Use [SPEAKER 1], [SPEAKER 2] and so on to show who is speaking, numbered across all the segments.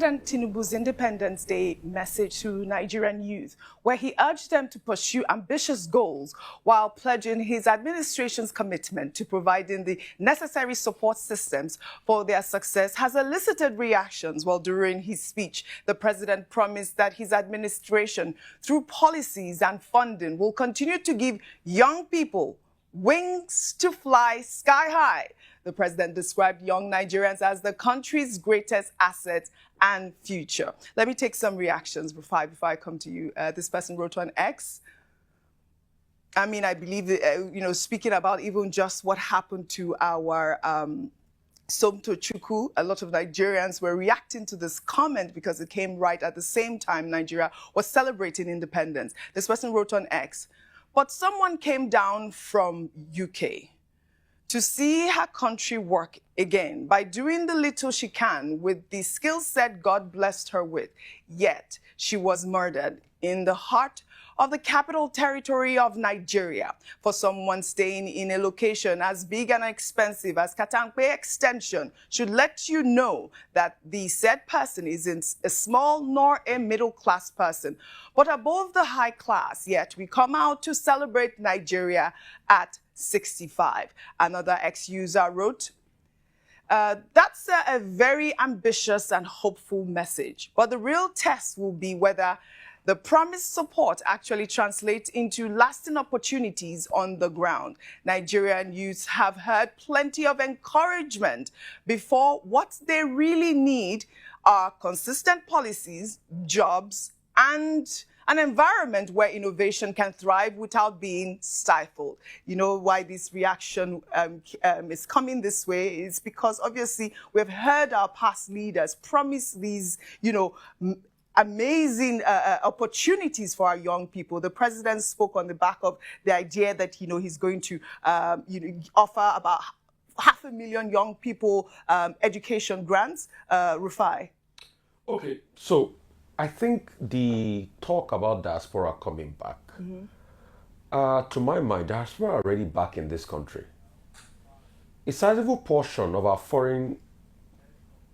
[SPEAKER 1] President Tinubu's Independence Day message to Nigerian youth, where he urged them to pursue ambitious goals while pledging his administration's commitment to providing the necessary support systems for their success, has elicited reactions. Well, during his speech, the president promised that his administration, through policies and funding, will continue to give young people wings to fly sky high. The president described young Nigerians as the country's greatest asset and future. Let me take some reactions before I come to you. This person wrote on X. I mean, I believe that, speaking about even just what happened to our Somto Chukwu, a lot of Nigerians were reacting to this comment because it came right at the same time Nigeria was celebrating independence. This person wrote on X, but someone came down from UK to see her country work again by doing the little she can with the skill set God blessed her with. Yet she was murdered in the heart of the capital territory of Nigeria. For someone staying in a location as big and expensive as Katankwe Extension should let you know that the said person isn't a small nor a middle-class person, but above the high class. Yet we come out to celebrate Nigeria at 65. Another ex-user wrote, that's a very ambitious and hopeful message, but the real test will be whether the promised support actually translates into lasting opportunities on the ground. Nigerian youths have heard plenty of encouragement before. What they really need are consistent policies, jobs, and an environment where innovation can thrive without being stifled. You know why this reaction is coming this way is because obviously we've heard our past leaders promise these, amazing opportunities for our young people. The president spoke on the back of the idea that, he's going to, offer about 500,000 young people education grants. Rufai.
[SPEAKER 2] Okay, so I think the talk about diaspora coming back, to my mind, diaspora are already back in this country. A sizable portion of our foreign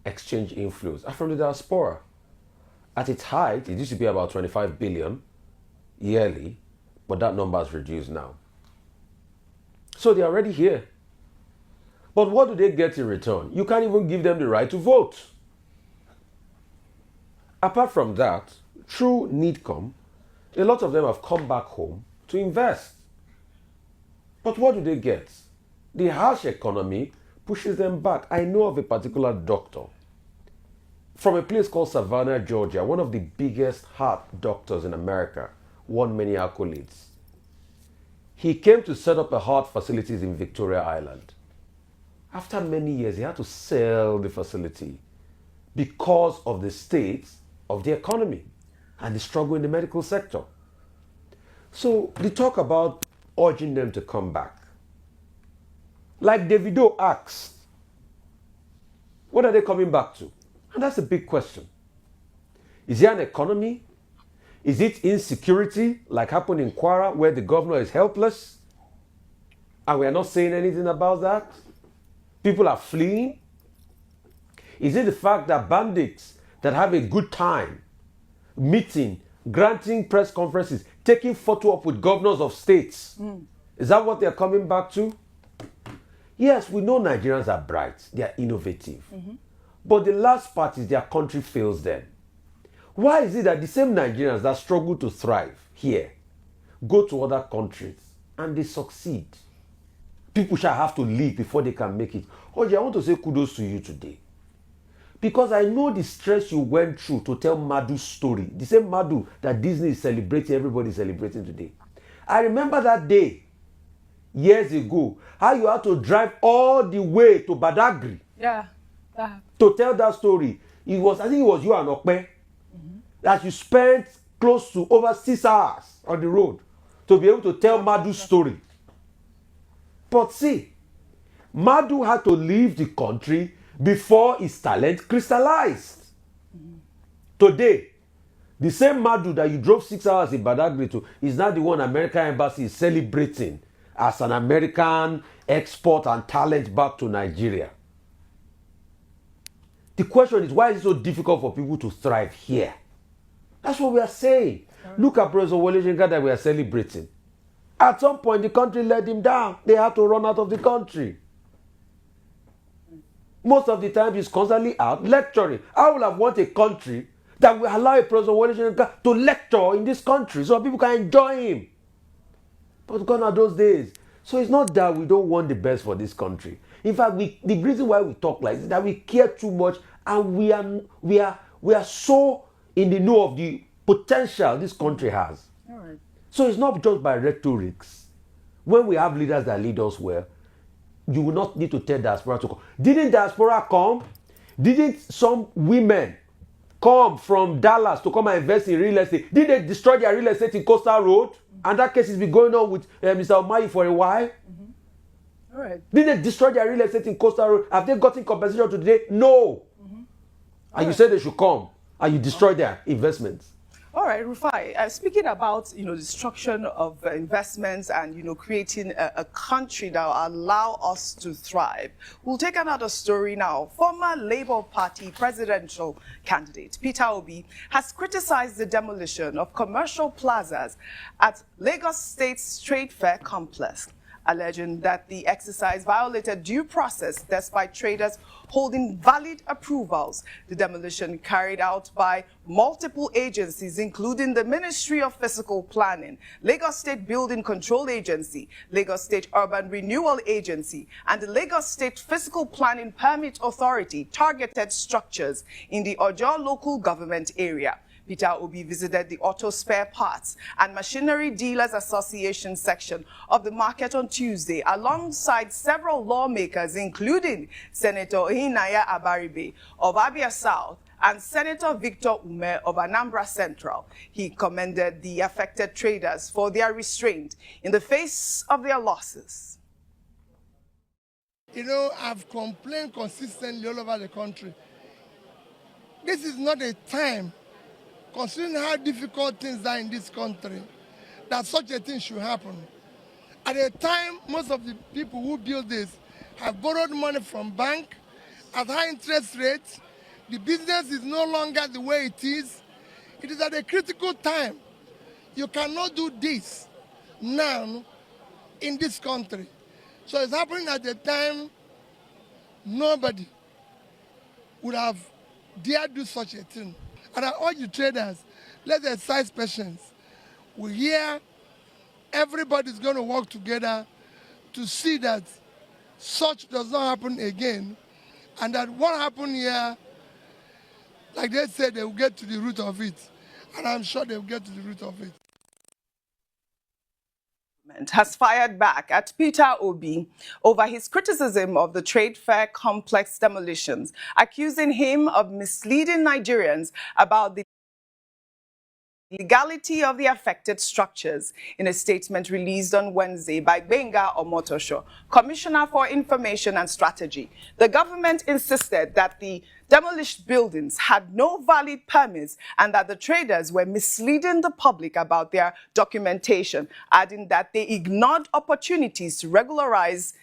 [SPEAKER 2] exchange inflows are from the diaspora. At its height, it used to be about 25 billion yearly, but that number has reduced now. So they're already here. But what do they get in return? You can't even give them the right to vote. Apart from that, through NEEDCOM, a lot of them have come back home to invest. But what do they get? The harsh economy pushes them back. I know of a particular doctor from a place called Savannah, Georgia, one of the biggest heart doctors in America, won many accolades. He came to set up a heart facilities in Victoria Island. After many years, he had to sell the facility because of the state of the economy and the struggle in the medical sector. So the talk about urging them to come back. Like Davido asked, what are they coming back to? And that's a big question. Is there an economy? Is it insecurity, like happened in Kwara, where the governor is helpless? And we are not saying anything about that? People are fleeing? Is it the fact that bandits that have a good time, meeting, granting press conferences, taking photo up with governors of states, is that what they're coming back to? Yes, we know Nigerians are bright, they are innovative. But the last part is their country fails them. Why is it that the same Nigerians that struggle to thrive here go to other countries and they succeed? People shall have to leave before they can make it. Oji, I want to say kudos to you today. Because I know the stress you went through to tell Madu's story. The same Madu that Disney is celebrating, everybody is celebrating today. I remember that day, years ago, how you had to drive all the way to Badagry.
[SPEAKER 1] Yeah.
[SPEAKER 2] To tell that story. I think it was you and Okpe that you spent close to over 6 hours on the road to be able to tell Madu's story. But see, Madu had to leave the country before his talent crystallized. Today, the same Madu that you drove 6 hours in Badagry to is now the one American Embassy is celebrating as an American export and talent back to Nigeria. The question is, why is it so difficult for people to thrive here? That's what we are saying. Look at President Wole that we are celebrating. At some point, the country let him down. They had to run out of the country. Most of the time, he's constantly out lecturing. I would have wanted a country that will allow a President Wole to lecture in this country so people can enjoy him. But gone are those days. So it's not that we don't want the best for this country. In fact, the reason why we talk like this is that we care too much, and we are so in the know of the potential this country has.
[SPEAKER 1] All right.
[SPEAKER 2] So it's not just by rhetorics. When we have leaders that lead us well, you will not need to tell diaspora to come. Didn't diaspora come? Didn't some women come from Dallas to come and invest in real estate? Did they destroy their real estate in Coastal Road? And that case has been going on with Mr. Omayi for a while.
[SPEAKER 1] All right.
[SPEAKER 2] Did they destroy their real estate in Coastal Road? Have they gotten compensation today? No. And you said they should come, and you destroy their investments.
[SPEAKER 1] All right, Rufai, speaking about, destruction of investments and, creating a country that will allow us to thrive, we'll take another story now. Former Labour Party presidential candidate Peter Obi has criticized the demolition of commercial plazas at Lagos State's Trade Fair complex, alleging that the exercise violated due process despite traders holding valid approvals. The demolition carried out by multiple agencies, including the Ministry of Physical Planning, Lagos State Building Control Agency, Lagos State Urban Renewal Agency, and the Lagos State Physical Planning Permit Authority, targeted structures in the Ojo local government area. Peter Obi visited the Auto Spare Parts and Machinery Dealers Association section of the market on Tuesday, alongside several lawmakers, including Senator Ihinaya Abaribe of Abia South and Senator Victor Ume of Anambra Central. He commended the affected traders for their restraint in the face of their losses.
[SPEAKER 3] I've complained consistently all over the country. This is not a time, considering how difficult things are in this country, that such a thing should happen. At a time, most of the people who build this have borrowed money from bank at high interest rates. The business is no longer the way it is. It is at a critical time. You cannot do this now in this country. So it's happening at a time nobody would have dared do such a thing. And I urge the traders, let's exercise patience. We hear everybody's going to work together to see that such does not happen again, and that what happened here, like they said, they will get to the root of it. And I'm sure they will get to the root of it.
[SPEAKER 1] Has fired back at Peter Obi over his criticism of the trade fair complex demolitions, accusing him of misleading Nigerians about the legality of the affected structures. In a statement released on Wednesday by Gbenga Omotosho, Commissioner for Information and Strategy, the government insisted that the demolished buildings had no valid permits and that the traders were misleading the public about their documentation, adding that they ignored opportunities to regularize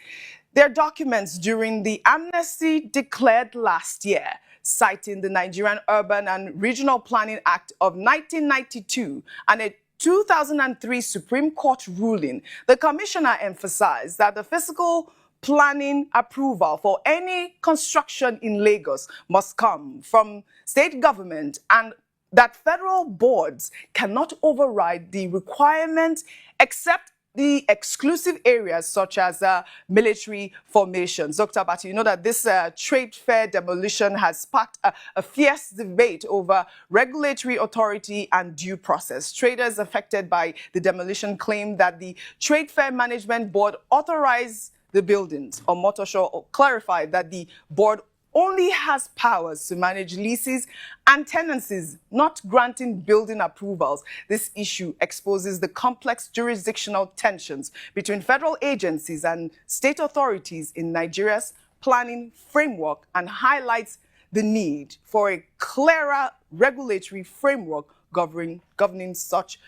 [SPEAKER 1] their documents during the amnesty declared last year. Citing the Nigerian Urban and Regional Planning Act of 1992 and a 2003 Supreme Court ruling, the commissioner emphasized that the physical planning approval for any construction in Lagos must come from state government and that federal boards cannot override the requirement except the exclusive areas such as military formations. Dr. Bati, you know that this trade fair demolition has sparked a fierce debate over regulatory authority and due process. Traders affected by the demolition claim that the Trade Fair Management Board authorized the buildings. Omotosho clarified that the board only has powers to manage leases and tenancies, not granting building approvals. This issue exposes the complex jurisdictional tensions between federal agencies and state authorities in Nigeria's planning framework and highlights the need for a clearer regulatory framework governing such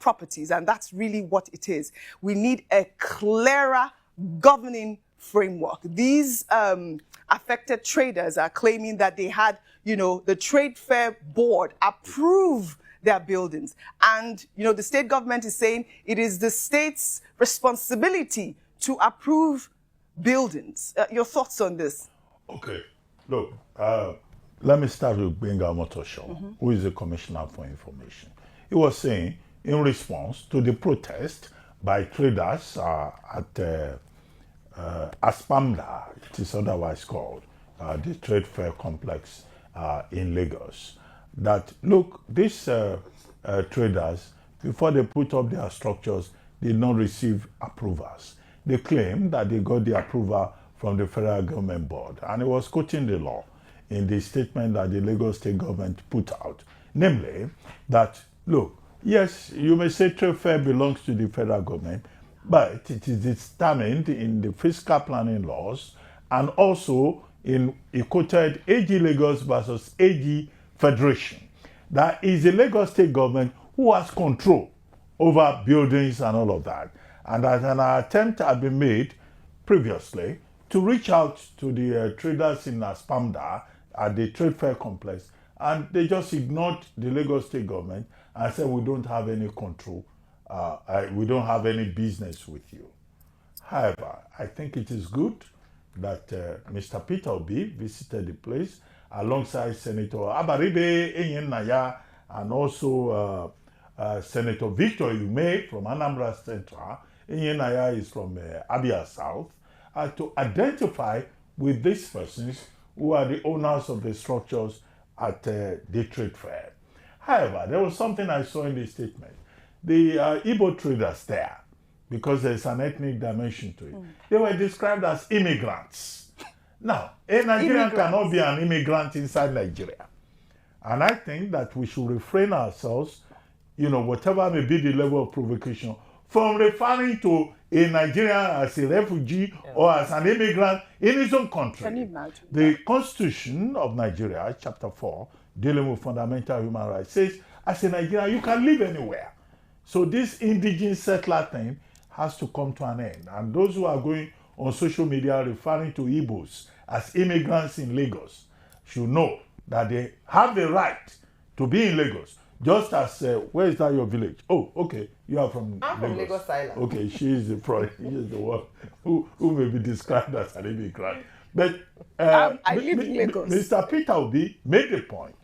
[SPEAKER 1] properties. And that's really what it is. We need a clearer governing framework. These affected traders are claiming that they had, the Trade Fair Board approve their buildings. And, the state government is saying it is the state's responsibility to approve buildings. Your thoughts on this?
[SPEAKER 4] Okay. Look, let me start with Benga Motosho, who is the Commissioner for Information. He was saying, in response to the protest by traders at Aspamda, it is otherwise called, the trade fair complex in Lagos, that, look, these traders, before they put up their structures, did not receive approvals. They claim that they got the approval from the federal government board, and it was quoting the law in the statement that the Lagos state government put out, namely that, look, yes, you may say trade fair belongs to the federal government, but it is determined in the fiscal planning laws and also in a quoted AG Lagos versus AG Federation. That is the Lagos state government who has control over buildings and all of that. And that an attempt had been made previously to reach out to the traders in Aspamda at the trade fair complex, and they just ignored the Lagos state government and said, we don't have any control, we don't have any business with you. However, I think it is good that Mr. Peter Obi visited the place alongside Senator Abaribe Enyenaya and also Senator Victor Yume from Anambra Central. Enyenaya is from Abia South, to identify with these persons who are the owners of the structures at the trade fair. However, there was something I saw in the statement. The Igbo traders there, because there's an ethnic dimension to it, they were described as immigrants. Now, a Nigerian cannot be an immigrant inside Nigeria. And I think that we should refrain ourselves, whatever may be the level of provocation, from referring to a Nigerian as a refugee or as an immigrant in his own country.
[SPEAKER 1] Can you imagine?
[SPEAKER 4] The Constitution of Nigeria, Chapter 4, dealing with fundamental human rights, says, as a Nigerian, you can live anywhere. So this indigenous settler thing has to come to an end. And those who are going on social media referring to Igbos as immigrants in Lagos should know that they have the right to be in Lagos. Just as, where is that your village? Oh, okay, you are from
[SPEAKER 5] I'm from Lagos Island.
[SPEAKER 4] Okay, she is the one who may be described as an immigrant. But
[SPEAKER 1] I live in Lagos.
[SPEAKER 4] Mr. Peter Obi made the point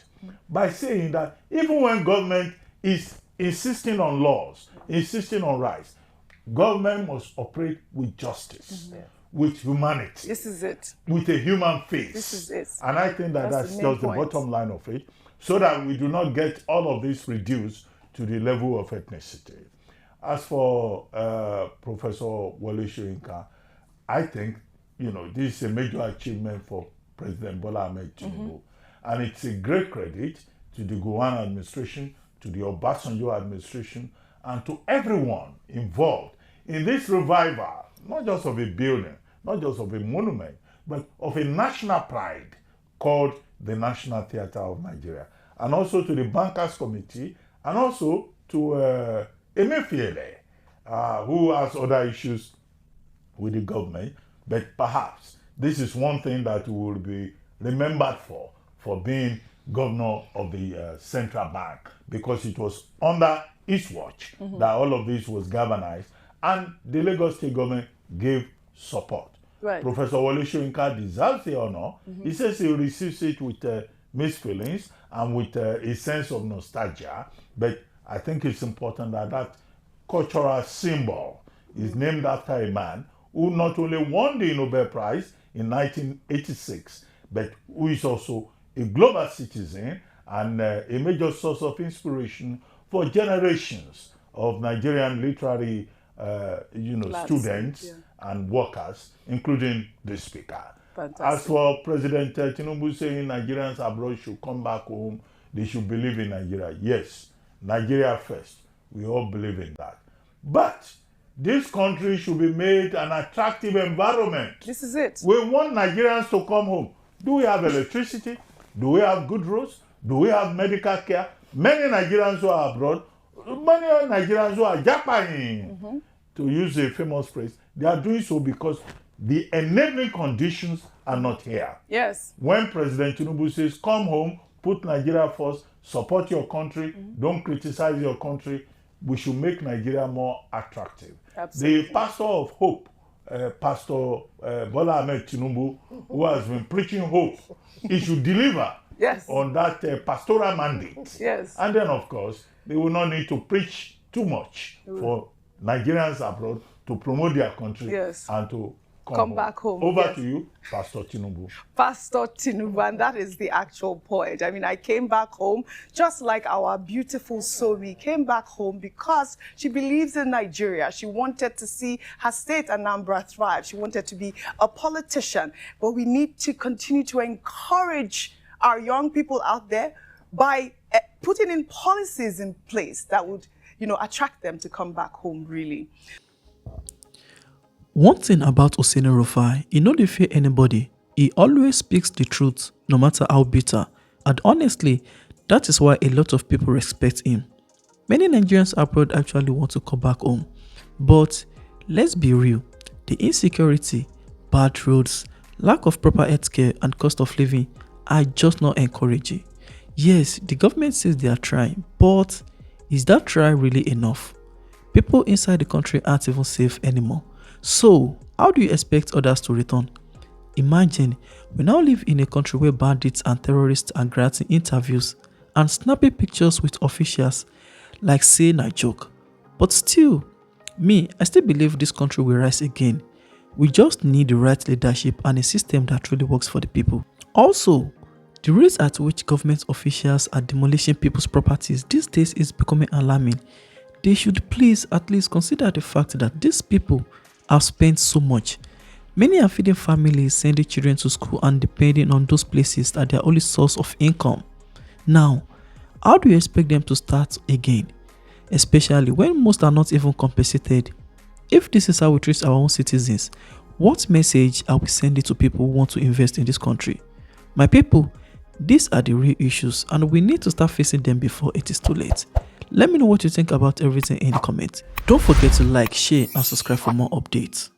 [SPEAKER 4] by saying that even when government is insisting on laws, insisting on rights, government must operate with justice, with humanity.
[SPEAKER 1] This is it.
[SPEAKER 4] With a human face.
[SPEAKER 1] This is it.
[SPEAKER 4] And I think that that's
[SPEAKER 1] the
[SPEAKER 4] just the
[SPEAKER 1] point.
[SPEAKER 4] bottom line of it, so that we do not get all of this reduced to the level of ethnicity. As for Professor Wole Soyinka, I think, this is a major achievement for President Bola Ahmed Tinubu. And it's a great credit to the Gowon administration, to the Obasanjo administration, and to everyone involved in this revival, not just of a building, not just of a monument, but of a national pride called the National Theatre of Nigeria. And also to the Bankers Committee, and also to Emefiele, who has other issues with the government. But perhaps this is one thing that we will be remembered for being governor of the central bank, because it was under his watch that all of this was galvanized, and the Lagos state government gave support.
[SPEAKER 1] Right.
[SPEAKER 4] Professor Wole Soyinka deserves the honor. He says he receives it with mixed feelings and with a sense of nostalgia, but I think it's important that that cultural symbol is named after a man who not only won the Nobel Prize in 1986, but who is also a global citizen and a major source of inspiration for generations of Nigerian literary students and workers, including the speaker.
[SPEAKER 1] Fantastic.
[SPEAKER 4] As for President Tinubu saying Nigerians abroad should come back home, they should believe in Nigeria. Yes, Nigeria first. We all believe in that. But this country should be made an attractive environment.
[SPEAKER 1] This is it.
[SPEAKER 4] We want Nigerians to come home. Do we have electricity? Do we have good roads? Do we have medical care? Many Nigerians who are abroad, many Nigerians who are japping, to use a famous phrase, they are doing so because the enabling conditions are not here.
[SPEAKER 1] Yes.
[SPEAKER 4] When President Tinubu says, come home, put Nigeria first, support your country, don't criticize your country, we should make Nigeria more attractive.
[SPEAKER 1] Absolutely.
[SPEAKER 4] The pastor of hope, Pastor Bola Ahmed Tinubu, who has been preaching hope, he should deliver on that pastoral mandate.
[SPEAKER 1] Yes.
[SPEAKER 4] And then, of course, they will not need to preach too much for Nigerians abroad to promote their country and to come
[SPEAKER 1] back home.
[SPEAKER 4] Over to you, Pastor Tinubu.
[SPEAKER 1] Pastor Tinubu, and that is the actual point. I mean, I came back home just like our beautiful Somi came back home because she believes in Nigeria. She wanted to see her state, Anambra, thrive. She wanted to be a politician. But we need to continue to encourage our young people out there by putting in policies in place that would, attract them to come back home, really.
[SPEAKER 5] One thing about Oseni Rufai, he no dey fear anybody. He always speaks the truth, no matter how bitter. And honestly, that is why a lot of people respect him. Many Nigerians abroad actually want to come back home. But let's be real, the insecurity, bad roads, lack of proper healthcare and cost of living are just not encouraging. Yes, the government says they are trying, but is that try really enough? People inside the country aren't even safe anymore. So, how do you expect others to return? Imagine, we now live in a country where bandits and terrorists are granting interviews and snapping pictures with officials like saying a joke. But still, I still believe this country will rise again. We just need the right leadership and a system that truly works for the people. Also, the rate at which government officials are demolishing people's properties these days is becoming alarming. They should please at least consider the fact that these people have spent so much. Many are feeding families, sending children to school and depending on those places as their only source of income. Now, how do you expect them to start again? Especially when most are not even compensated. If this is how we treat our own citizens, what message are we sending to people who want to invest in this country? My people, these are the real issues and we need to start facing them before it is too late. Let me know what you think about everything in the comments. Don't forget to like, share and subscribe for more updates.